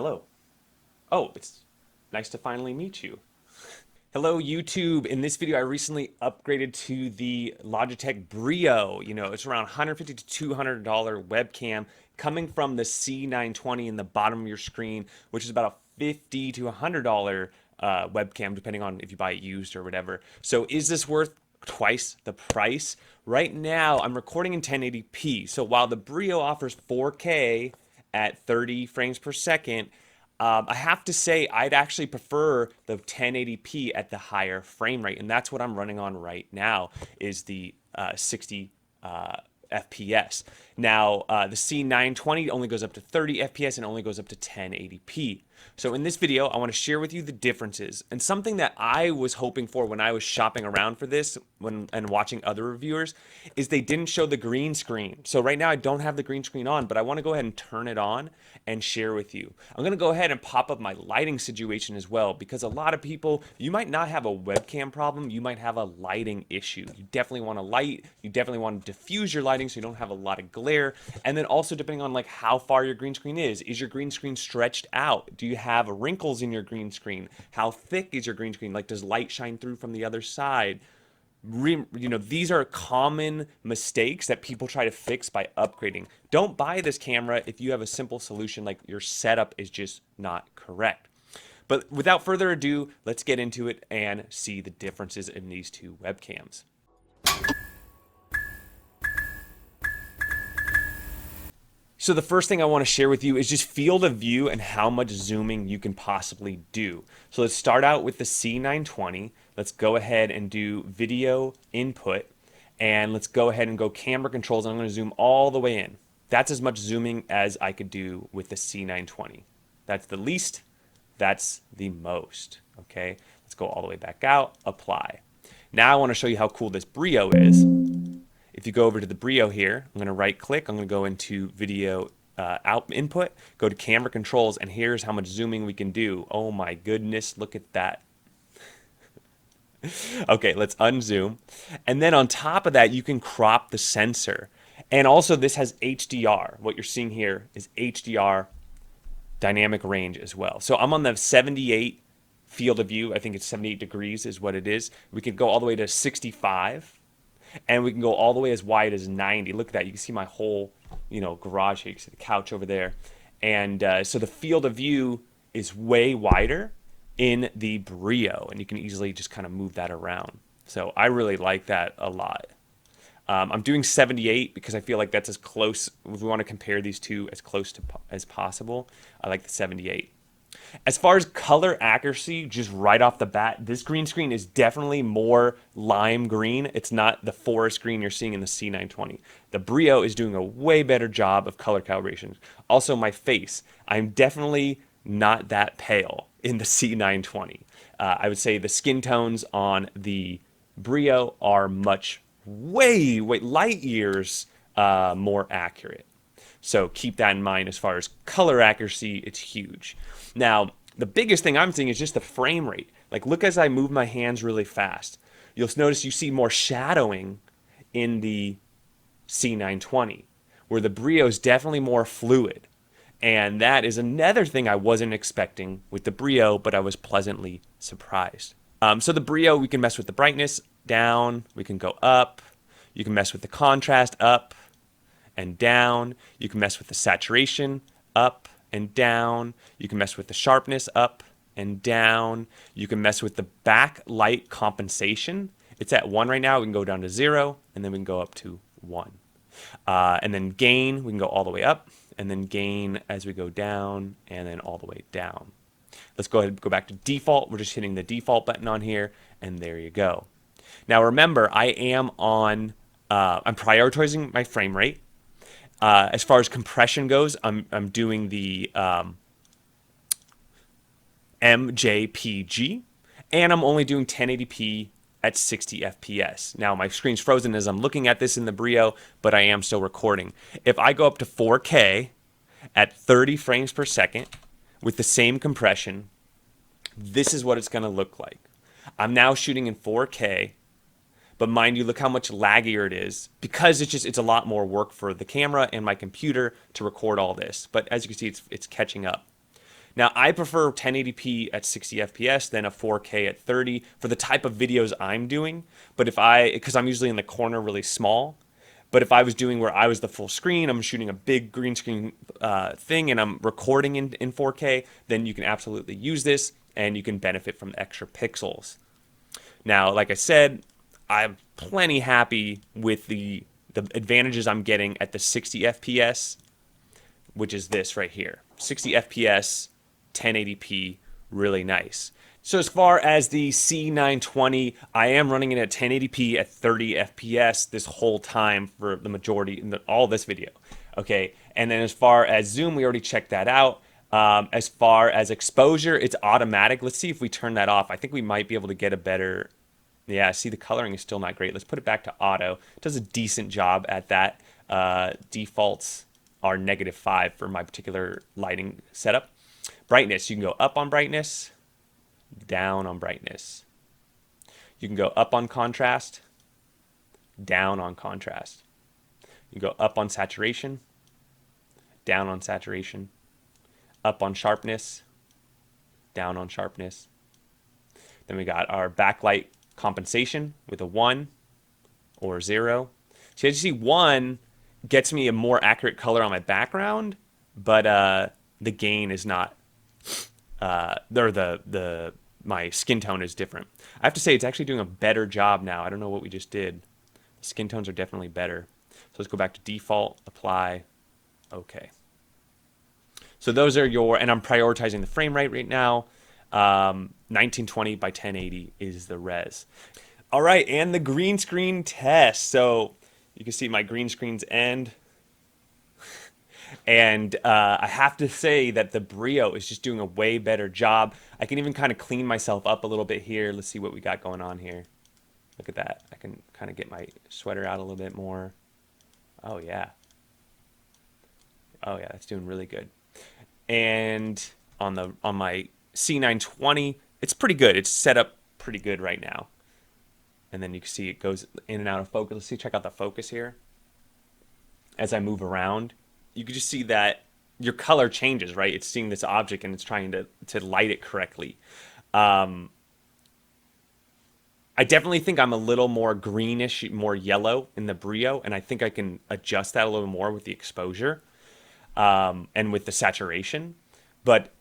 Hello. Oh, it's nice to finally meet you. Hello, YouTube. In this video, I recently upgraded to the Logitech Brio. It's around $150 to $200 webcam coming from the C920 in the bottom of your screen, which is about a $50 to $100 webcam, depending on if you buy it used or whatever. So is this worth twice the price? Right now, I'm recording in 1080p. So while the Brio offers 4K at 30 frames per second, I have to say I'd actually prefer the 1080p at the higher frame rate, and that's what I'm running on right now is the 60 FPS. Now, the C920 only goes up to 30 FPS and only goes up to 1080p. So in this video, I want to share with you the differences and something that I was hoping for when I was shopping around for this and watching other reviewers is they didn't show the green screen. So right now I don't have the green screen on, but I want to go ahead and turn it on and share with you. I'm going to go ahead and pop up my lighting situation as well, because a lot of people, you might not have a webcam problem, you might have a lighting issue. You definitely want to light, you definitely want to diffuse your lighting so you don't have a lot of glare. And then also depending on like how far your green screen is your green screen stretched out? Do you have wrinkles in your green screen? How thick is your green screen? Like, does light shine through from the other side? These are common mistakes that people try to fix by upgrading. Don't buy this camera if you have a simple solution like your setup is just not correct. But without further ado, let's get into it and see the differences in these two webcams. So the first thing I want to share with you is just field of view and how much zooming you can possibly do. So let's start out with the C920. Let's go ahead and do video input, and let's go ahead and go camera controls, and I'm going to zoom all the way in. That's as much zooming as I could do with the C920. That's the least, that's the most. Okay, let's go all the way back out, apply. Now I want to show you how cool this Brio is. If you go over to the Brio here, I'm going to right click, I'm going to go into video input, go to camera controls, and here's how much zooming we can do. Oh my goodness, look at that. Okay, let's unzoom. And then on top of that, you can crop the sensor. And also this has HDR. What you're seeing here is HDR dynamic range as well. So I'm on the 78 field of view. I think it's 78 degrees is what it is. We can go all the way to 65. And we can go all the way as wide as 90. Look at that. You can see my whole, garage here. You can see the couch over there. And so the field of view is way wider in the Brio, and you can easily just kind of move that around. So I really like that a lot. I'm doing 78 because I feel like that's as close, if we want to compare these two as close to as possible. I like the 78. As far as color accuracy, just right off the bat, this green screen is definitely more lime green. It's not the forest green you're seeing in the C920. The Brio is doing a way better job of color calibration. Also, my face, I'm definitely not that pale in the C920. I would say the skin tones on the Brio are way light years more accurate. So keep that in mind. As far as color accuracy, it's huge. Now, the biggest thing I'm seeing is just the frame rate. Like, look as I move my hands really fast. You'll notice you see more shadowing in the C920, where the Brio is definitely more fluid. And that is another thing I wasn't expecting with the Brio, but I was pleasantly surprised. So the Brio, we can mess with the brightness down. We can go up. You can mess with the contrast up and down. You can mess with the saturation up and down. You can mess with the sharpness up and down. You can mess with the backlight compensation. It's at 1 right now. We can go down to 0, and then we can go up to 1. And then gain, we can go all the way up, and then gain as we go down, and then all the way down. Let's go ahead and go back to default. We're just hitting the default button on here, and there you go. Now remember, I'm prioritizing my frame rate. As far as compression goes, I'm doing the MJPG, and I'm only doing 1080p at 60 FPS. Now my screen's frozen as I'm looking at this in the Brio, but I am still recording. If I go up to 4K at 30 frames per second with the same compression, this is what it's going to look like. I'm now shooting in 4K. But mind you, look how much laggier it is, because it's a lot more work for the camera and my computer to record all this. But as you can see, it's catching up. Now, I prefer 1080p at 60 FPS than a 4K at 30 for the type of videos I'm doing. But because I'm usually in the corner really small, but if I was doing where I was the full screen, I'm shooting a big green screen thing and I'm recording in 4K, then you can absolutely use this and you can benefit from the extra pixels. Now, like I said, I'm plenty happy with the advantages I'm getting at the 60 FPS, which is this right here. 60 FPS, 1080p, really nice. So as far as the C920, I am running it at 1080p at 30 FPS this whole time for the majority, all this video. Okay, and then as far as zoom, we already checked that out. As far as exposure, it's automatic. Let's see if we turn that off. I think we might be able to get a better... Yeah, see, the coloring is still not great. Let's put it back to auto. It does a decent job at that. Defaults are -5 for my particular lighting setup. Brightness, you can go up on brightness, down on brightness. You can go up on contrast, down on contrast. You can go up on saturation, down on saturation, up on sharpness, down on sharpness. Then we got our backlight compensation with a 1 or 0. So as you see, 1 gets me a more accurate color on my background, but the gain is not, my skin tone is different. I have to say it's actually doing a better job now. I don't know what we just did. The skin tones are definitely better. So let's go back to default, apply, okay. So those are and I'm prioritizing the frame rate right now. 1920 by 1080 is the res. All right, and the green screen test. So you can see my green screens end. And I have to say that the Brio is just doing a way better job. I can even kind of clean myself up a little bit here. Let's see what we got going on here. Look at that. I can kind of get my sweater out a little bit more. Oh, yeah. Oh, yeah, that's doing really good. And on my C920, it's pretty good. It's set up pretty good right now. And then you can see it goes in and out of focus. Let's see, check out the focus here. As I move around, you can just see that your color changes, right? It's seeing this object and it's trying to light it correctly. I definitely think I'm a little more greenish, more yellow in the Brio, and I think I can adjust that a little more with the exposure and with the saturation. But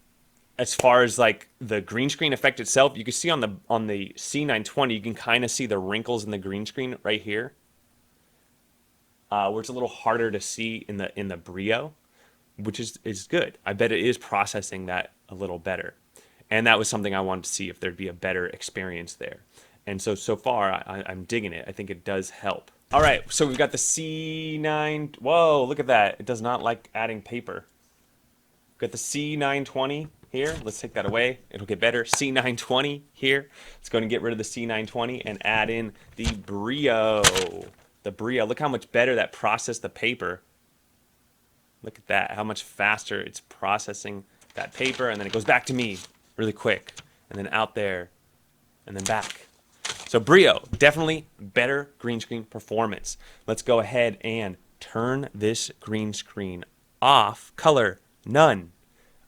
as far as like the green screen effect itself, you can see on the C920, you can kind of see the wrinkles in the green screen right here, where it's a little harder to see in the Brio, which is good. I bet it is processing that a little better. And that was something I wanted to see if there'd be a better experience there. And so far, I'm digging it. I think it does help. All right, so we've got the C9. Whoa, look at that. It does not like adding paper. We've got the C920 here. Let's take that away. It'll get better. C920 here. Let's go ahead and get rid of the C920 and add in the Brio. The Brio. Look how much better that processed the paper. Look at that. How much faster it's processing that paper. And then it goes back to me really quick. And then out there. And then back. So Brio, definitely better green screen performance. Let's go ahead and turn this green screen off. Color, none.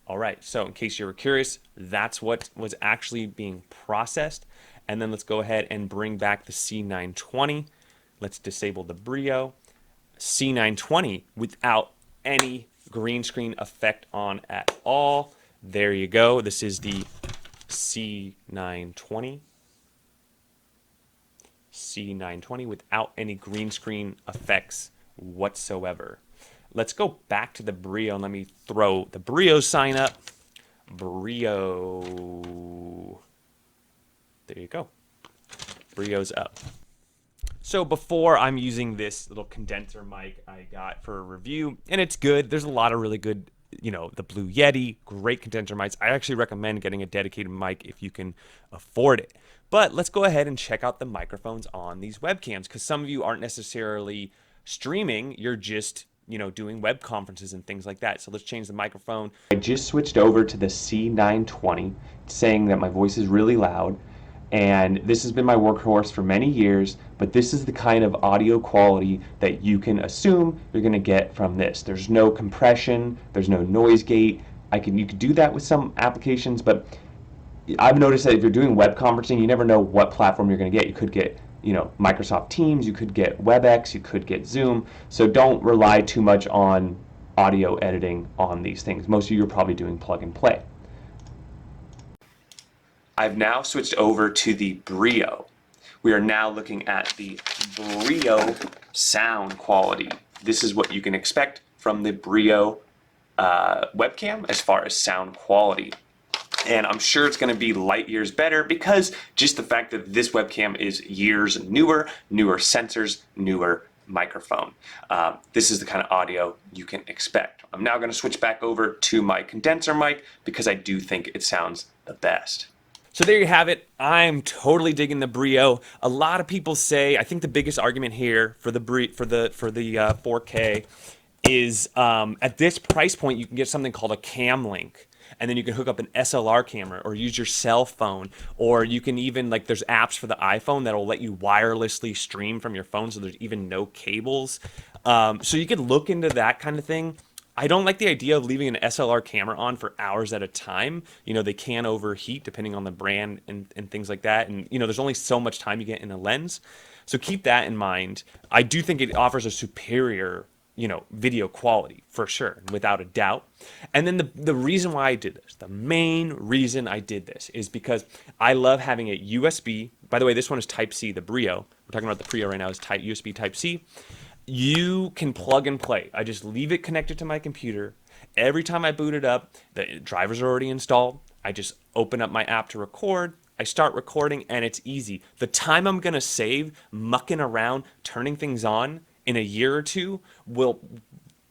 All right, so in case you were curious, that's what was actually being processed. And then let's go ahead and bring back the C920. Let's disable the Brio. C920 without any green screen effect on at all. There you go. This is the C920. C920 without any green screen effects whatsoever. Let's go back to the Brio and let me throw the Brio sign up. Brio. There you go. Brio's up. So before, I'm using this little condenser mic I got for a review, and it's good. There's a lot of really good, the Blue Yeti, great condenser mics. I actually recommend getting a dedicated mic if you can afford it. But let's go ahead and check out the microphones on these webcams, because some of you aren't necessarily streaming. You're just, doing web conferences and things like that. So let's change the microphone. I just switched over to the C920, saying that my voice is really loud. And this has been my workhorse for many years, but this is the kind of audio quality that you can assume you're going to get from this. There's no compression, there's no noise gate, You could do that with some applications, but I've noticed that if you're doing web conferencing, you never know what platform you're going to get. You could get, Microsoft Teams, you could get WebEx, you could get Zoom. So don't rely too much on audio editing on these things. Most of you are probably doing plug and play. I've now switched over to the Brio. We are now looking at the Brio sound quality. This is what you can expect from the Brio webcam as far as sound quality. And I'm sure it's going to be light years better because just the fact that this webcam is years newer sensors, newer microphone. This is the kind of audio you can expect. I'm now going to switch back over to my condenser mic because I do think it sounds the best. So there you have it. I'm totally digging the Brio. A lot of people say, I think the biggest argument here for the 4K is at this price point you can get something called a cam link. And then you can hook up an SLR camera or use your cell phone, or you can even, like, there's apps for the iPhone that'll let you wirelessly stream from your phone, so there's even no cables. So you could look into that kind of thing. I don't like the idea of leaving an SLR camera on for hours at a time. They can overheat depending on the brand and things like that. And, there's only so much time you get in a lens. So keep that in mind. I do think it offers a superior video quality for sure, without a doubt. And then the reason why I did this, the main reason I did this is because I love having a USB. By the way, this one is Type-C, the Brio. We're talking about the Brio right now, is USB Type-C. You can plug and play. I just leave it connected to my computer. Every time I boot it up, the drivers are already installed. I just open up my app to record. I start recording and it's easy. The time I'm going to save mucking around, turning things on in a year or two will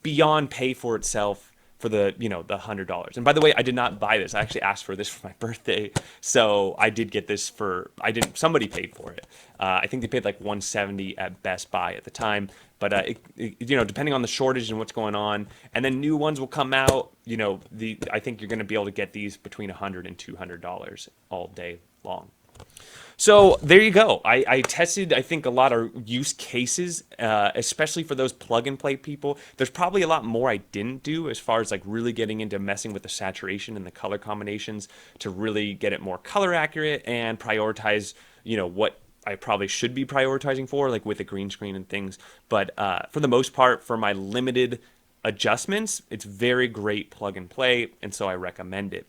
beyond pay for itself for the $100. And by the way, I did not buy this. I actually asked for this for my birthday, so I did get this somebody paid for it. I think they paid like $170 at Best Buy at the time, but depending on the shortage and what's going on, and then new ones will come out. I think you're going to be able to get these between $100 and $200 all day long. So there you go. I tested, I think, a lot of use cases, especially for those plug and play people. There's probably a lot more I didn't do as far as like really getting into messing with the saturation and the color combinations to really get it more color accurate and prioritize, what I probably should be prioritizing for, like with the green screen and things. But for the most part, for my limited adjustments, it's very great plug and play, and so I recommend it.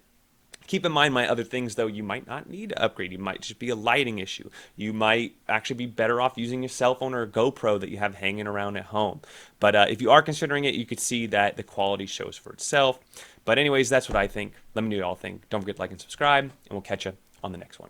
Keep in mind my other things, though. You might not need to upgrade. You might just be a lighting issue. You might actually be better off using your cell phone or a GoPro that you have hanging around at home. But if you are considering it, you could see that the quality shows for itself. But anyways, that's what I think. Let me know what y'all think. Don't forget to like and subscribe, and we'll catch you on the next one.